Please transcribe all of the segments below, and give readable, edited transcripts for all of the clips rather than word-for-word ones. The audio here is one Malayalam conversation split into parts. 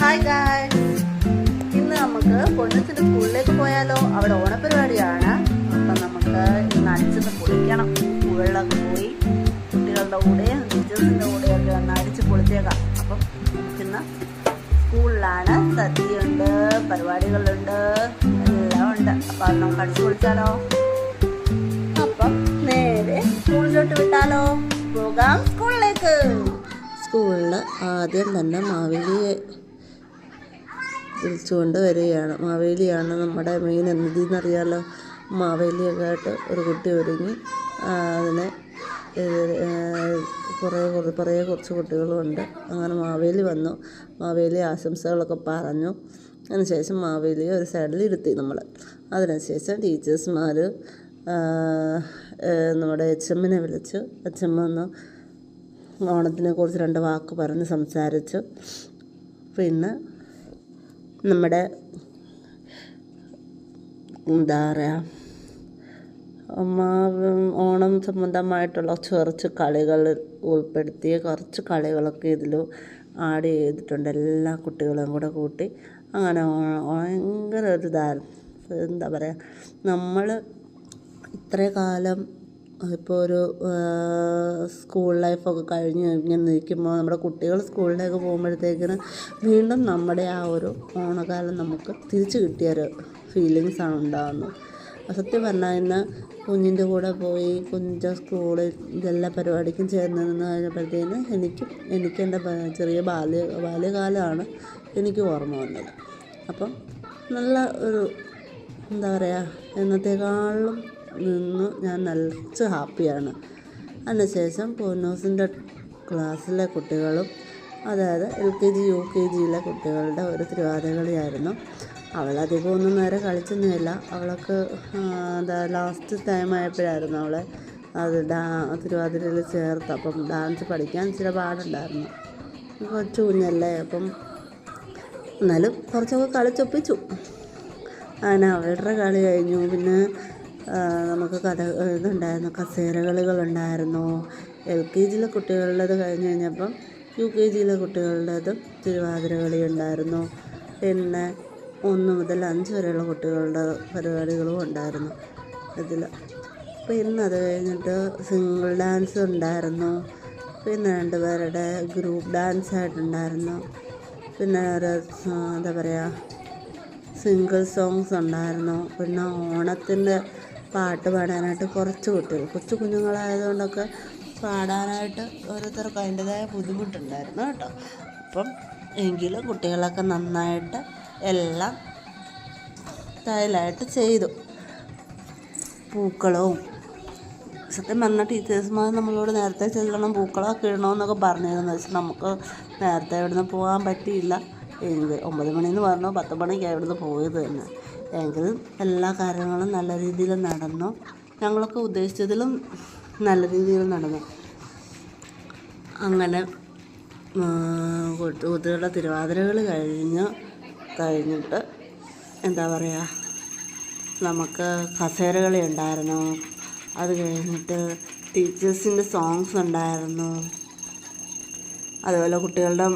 ഹായ് ഗായ്സ്, ഇന്ന് നമുക്ക് പൊന്നൂസിൻ്റെ സ്കൂളിലേക്ക് പോയാലോ? അവിടെ ഓണപരിപാടിയാണ്. അപ്പം നമുക്ക് ഇന്ന് അടിച്ചൊന്ന് പൊളിക്കണം. സ്കൂളിലൊക്കെ പോയി കുട്ടികളുടെ കൂടെയും ടീച്ചേഴ്സിൻ്റെ കൂടെയൊക്കെ ഒന്ന് അടിച്ച് പൊളിച്ചേക്കാം. അപ്പം ഇന്ന് സ്കൂളിലാണ്, സദ്യയുണ്ട്, പരിപാടികളുണ്ട്, എല്ലാം ഉണ്ട്. അപ്പം അത് നമുക്ക് അടിച്ച് പൊളിച്ചാലോ? അപ്പം നേരെ സ്കൂളിലോട്ട് വിട്ടാലോ? പോകാം സ്കൂളിലേക്ക്. സ്കൂളിൽ ആദ്യം തന്നെ മാവേലിയെ വിളിച്ചുകൊണ്ട് വരികയാണ്. മാവേലിയാണ് നമ്മുടെ മെയിൻ എന്നറിയാലോ. മാവേലിയൊക്കെ ആയിട്ട് ഒരു കുട്ടി ഒരുങ്ങി അതിനെ കുറച്ച് കുട്ടികളുമുണ്ട്. അങ്ങനെ മാവേലി വന്നു. മാവേലി ആശംസകളൊക്കെ പറഞ്ഞു. അതിനുശേഷം മാവേലിയെ ഒരു സൈഡിൽ ഇരുത്തി നമ്മൾ. അതിനുശേഷം ടീച്ചേഴ്സുമാർ നമ്മുടെ എച്ചമ്മിനെ വിളിച്ചു. എച്ചമ്മ ഒന്ന് ഓണത്തിനെ കുറിച്ച് 2 വാക്ക് പറഞ്ഞ് സംസാരിച്ചു. പിന്നെ നമ്മുടെ എന്താ പറയുക, ഓണം സംബന്ധമായിട്ടുള്ള കുറച്ച് കളികൾ ഉൾപ്പെടുത്തിയ കുറച്ച് കളികളൊക്കെ ഇതിൽ ആഡ് ചെയ്തിട്ടുണ്ട്. എല്ലാ കുട്ടികളെയും കൂടെ കൂട്ടി അങ്ങനെ ഭയങ്കര ഒരു എന്താ പറയുക, നമ്മൾ ഇത്രയും കാലം ഇപ്പോൾ ഒരു സ്കൂൾ ലൈഫൊക്കെ കഴിഞ്ഞ് ഇങ്ങനെ നിൽക്കുമ്പോൾ നമ്മുടെ കുട്ടികൾ സ്കൂളിലേക്ക് പോകുമ്പോഴത്തേക്കിന് വീണ്ടും നമ്മുടെ ആ ഒരു ഓണക്കാലം നമുക്ക് തിരിച്ചു കിട്ടിയൊരു ഫീലിങ്സാണ് ഉണ്ടാകുന്നത്. സത്യം പറഞ്ഞാൽ ഇന്ന് കുഞ്ഞിൻ്റെ കൂടെ പോയി കുഞ്ഞിൻ്റെ സ്കൂളിൽ ഇതെല്ലാ പരിപാടിക്കും ചേർന്ന് നിന്ന് കഴിഞ്ഞപ്പോഴത്തേന് എനിക്ക് എൻ്റെ ചെറിയ ബാല്യകാലമാണ് എനിക്ക് ഓർമ്മ വന്നത്. അപ്പം നല്ല ഒരു എന്താ പറയുക, എന്നത്തെക്കാളും നിന്ന് ഞാൻ നല്ല ഹാപ്പിയാണ്. അതിനുശേഷം പൊന്നൂസിൻ്റെ ക്ലാസ്സിലെ കുട്ടികളും, അതായത് LKG UKG കുട്ടികളുടെ ഒരു തിരുവാതിരകളിയായിരുന്നു. അവളധികം ഒന്നും നേരെ കളിച്ചൊന്നുമില്ല. അവൾക്ക് ലാസ്റ്റ് ടൈം ആയപ്പോഴായിരുന്നു അവളെ അത് തിരുവാതിരയിൽ ചേർത്ത്. അപ്പം ഡാൻസ് പഠിക്കാൻ ഇച്ചിരി പാടുണ്ടായിരുന്നു. കൊച്ചു കുഞ്ഞല്ലേ, അപ്പം എന്നാലും കുറച്ചൊക്കെ കളിച്ചൊപ്പിച്ചു. അങ്ങനെ അവരുടെ കളി കഴിഞ്ഞു. പിന്നെ നമുക്ക് ഇതുണ്ടായിരുന്നു, കസേരകളികളുണ്ടായിരുന്നു. LKG കുട്ടികളുടേത് കഴിഞ്ഞ് കഴിഞ്ഞപ്പം UKG കുട്ടികളുടേതും തിരുവാതിര കളി ഉണ്ടായിരുന്നു. പിന്നെ 1 മുതൽ 5 വരെയുള്ള കുട്ടികളുടെ പരിപാടികളും ഉണ്ടായിരുന്നു ഇതിൽ. പിന്നെ അത് കഴിഞ്ഞിട്ട് സിംഗിൾ ഡാൻസ് ഉണ്ടായിരുന്നു. പിന്നെ 2 പേരുടെ ഗ്രൂപ്പ് ഡാൻസ് ആയിട്ടുണ്ടായിരുന്നു. പിന്നെ എന്താ പറയുക, സിംഗിൾ സോങ്സ് ഉണ്ടായിരുന്നു. പിന്നെ ഓണത്തിൻ്റെ പാട്ട് പാടാനായിട്ട് കുറച്ച് കുട്ടികൾ, കൊച്ചു കുഞ്ഞുങ്ങളായതുകൊണ്ടൊക്കെ പാടാനായിട്ട് ഓരോരുത്തർക്ക് അതിൻ്റെതായ ബുദ്ധിമുട്ടുണ്ടായിരുന്നു കേട്ടോ. അപ്പം എങ്കിലും കുട്ടികളൊക്കെ നന്നായിട്ട് എല്ലാം സ്റ്റൈലായിട്ട് ചെയ്തു. പൂക്കളവും സത്യം പറഞ്ഞാൽ ടീച്ചേഴ്സുമാർ നമ്മളോട് നേരത്തെ ചെല്ലണം, പൂക്കളമൊക്കെ ഇടണമെന്നൊക്കെ പറഞ്ഞിരുന്നു. പക്ഷെ നമുക്ക് നേരത്തെ ഇവിടുന്ന് പോകാൻ പറ്റിയില്ല. 9 മണിയെന്ന് പറഞ്ഞു, 10 മണിക്കാണ് ഇവിടുന്ന് പോയത് തന്നെ. എങ്കിലും എല്ലാ കാര്യങ്ങളും നല്ല രീതിയിൽ നടന്നു. ഞങ്ങളൊക്കെ ഉദ്ദേശിച്ചതിലും നല്ല രീതിയിൽ നടന്നു. അങ്ങനെ കുട്ടികളുടെ തിരുവാതിരകൾ കഴിഞ്ഞിട്ട് എന്താ പറയുക, നമുക്ക് കസേരകളി ഉണ്ടായിരുന്നു. അത് കഴിഞ്ഞിട്ട് ടീച്ചേഴ്സിൻ്റെ സോങ്സ് ഉണ്ടായിരുന്നു. അതുപോലെ കുട്ടികളുടെ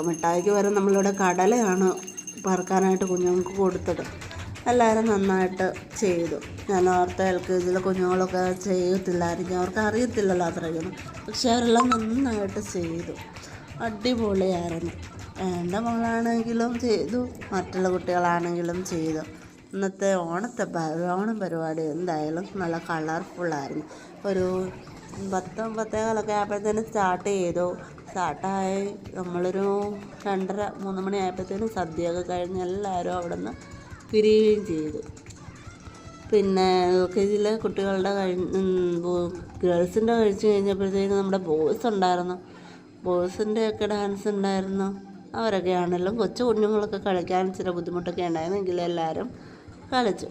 മിഠായിക്ക് വരെ നമ്മളിവിടെ കടലയാണ് പറക്കാനായിട്ട് കുഞ്ഞുങ്ങൾക്ക് കൊടുത്തത്. എല്ലാവരും നന്നായിട്ട് ചെയ്തു. ഞാൻ ഓർത്ത LKG കുഞ്ഞുങ്ങളൊക്കെ ചെയ്യത്തില്ലായിരിക്കും, അവർക്ക് അറിയത്തില്ലല്ലോ അത്രയൊന്നും. പക്ഷെ അവരെല്ലാം നന്നായിട്ട് ചെയ്തു, അടിപൊളിയായിരുന്നു. എൻ്റെ മോളാണെങ്കിലും ചെയ്തു, മറ്റുള്ള കുട്ടികളാണെങ്കിലും ചെയ്തു. ഇന്നത്തെ ഓണം പരിപാടി എന്തായാലും നല്ല കളർഫുള്ളായിരുന്നു. ഒരു 10-10:15 ആയപ്പോഴത്തേനും സ്റ്റാർട്ട് ചെയ്തു. സ്റ്റാർട്ടായി നമ്മളൊരു 2:30-3 മണി ആയപ്പോഴത്തേനും സദ്യയൊക്കെ കഴിഞ്ഞ് എല്ലാവരും അവിടെ നിന്ന് പിരിയുകയും ചെയ്തു. പിന്നെ LKG കുട്ടികളുടെ ഗേൾസിൻ്റെ കഴിച്ച് കഴിഞ്ഞപ്പോഴത്തേക്കും നമ്മുടെ ബോയ്സ് ഉണ്ടായിരുന്നു. ബോയ്സിൻ്റെയൊക്കെ ഡാൻസ് ഉണ്ടായിരുന്നു. അവരൊക്കെ ആണെങ്കിലും കൊച്ചു കുഞ്ഞുങ്ങളൊക്കെ കളിക്കാൻ ഇച്ചിരി ബുദ്ധിമുട്ടൊക്കെ ഉണ്ടായിരുന്നു. എങ്കിലും എല്ലാവരും കളിച്ചു.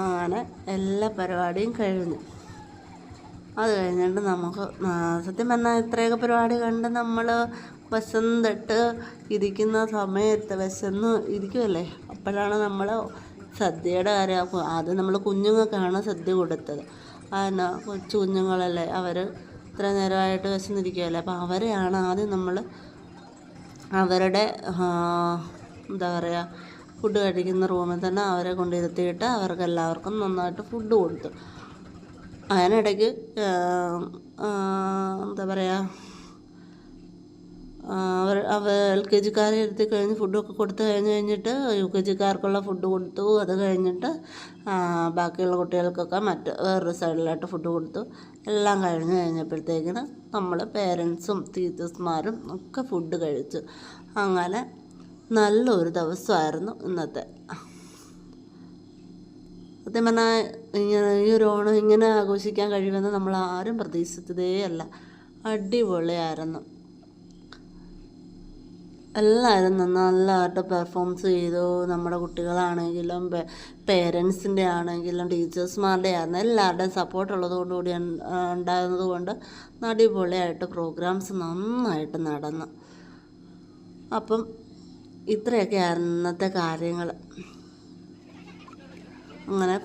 അങ്ങനെ എല്ലാ പരിപാടിയും കഴിഞ്ഞു. അത് കഴിഞ്ഞിട്ട് നമുക്ക് സത്യം പറഞ്ഞാൽ ഇത്രയൊക്കെ പരിപാടി കണ്ട് നമ്മൾ വിശന്നിട്ട് ഇരിക്കുന്ന സമയത്ത് വിശന്ന് ഇരിക്കുമല്ലേ, അപ്പോഴാണ് നമ്മൾ സദ്യയുടെ കാര്യം. ആദ്യം നമ്മൾ കുഞ്ഞുങ്ങൾക്കാണ് സദ്യ കൊടുത്തത്. അതിന് കൊച്ചു കുഞ്ഞുങ്ങളല്ലേ, അവർ ഇത്ര നേരമായിട്ട് വിശന്നിരിക്കുകയല്ലേ. അപ്പോൾ അവരെയാണ് ആദ്യം നമ്മൾ അവരുടെ എന്താ പറയുക, ഫുഡ് കഴിക്കുന്ന റൂമിൽ തന്നെ അവരെ കൊണ്ടിരുത്തിയിട്ട് അവർക്ക് എല്ലാവർക്കും നന്നായിട്ട് ഫുഡ് കൊടുത്തു. അതിനിടയ്ക്ക് എന്താ പറയുക, LKG-ക്കാരെ ഇരുത്തി കഴിഞ്ഞ് ഫുഡൊക്കെ കൊടുത്തു കഴിഞ്ഞിട്ട് UKG-ക്കാർക്കുള്ള ഫുഡ് കൊടുത്തു. അത് കഴിഞ്ഞിട്ട് ബാക്കിയുള്ള കുട്ടികൾക്കൊക്കെ വേറൊരു സൈഡിലായിട്ട് ഫുഡ് കൊടുത്തു. എല്ലാം കഴിഞ്ഞപ്പോഴത്തേക്കിന് നമ്മൾ പേരൻസും ടീച്ചേഴ്സ്മാരും ഒക്കെ ഫുഡ് കഴിച്ചു. അങ്ങനെ നല്ലൊരു ദിവസമായിരുന്നു ഇന്നത്തെ. സത്യം പറഞ്ഞാൽ ഈ ഒരു ഓണം ഇങ്ങനെ ആഘോഷിക്കാൻ കഴിയുമെന്ന് നമ്മൾ ആരും പ്രതീക്ഷിച്ചതേ അല്ല. അടിപൊളിയായിരുന്നു. എല്ലാവരും നല്ലതായിട്ട് പെർഫോംസ് ചെയ്തു. നമ്മുടെ കുട്ടികളാണെങ്കിലും പേരൻസിൻ്റെ ആണെങ്കിലും ടീച്ചേഴ്സ്മാരുടെ ആയിരുന്നു എല്ലാവരുടെയും സപ്പോർട്ട് ഉള്ളതുകൊണ്ടുകൂടി ഉണ്ടാകുന്നത് കൊണ്ട് അടിപൊളിയായിട്ട് പ്രോഗ്രാംസ് നന്നായിട്ട് നടന്നു. അപ്പം ഇത്രയൊക്കെയായിരുന്നു ഇന്നത്തെ കാര്യങ്ങൾ. അങ്ങനെ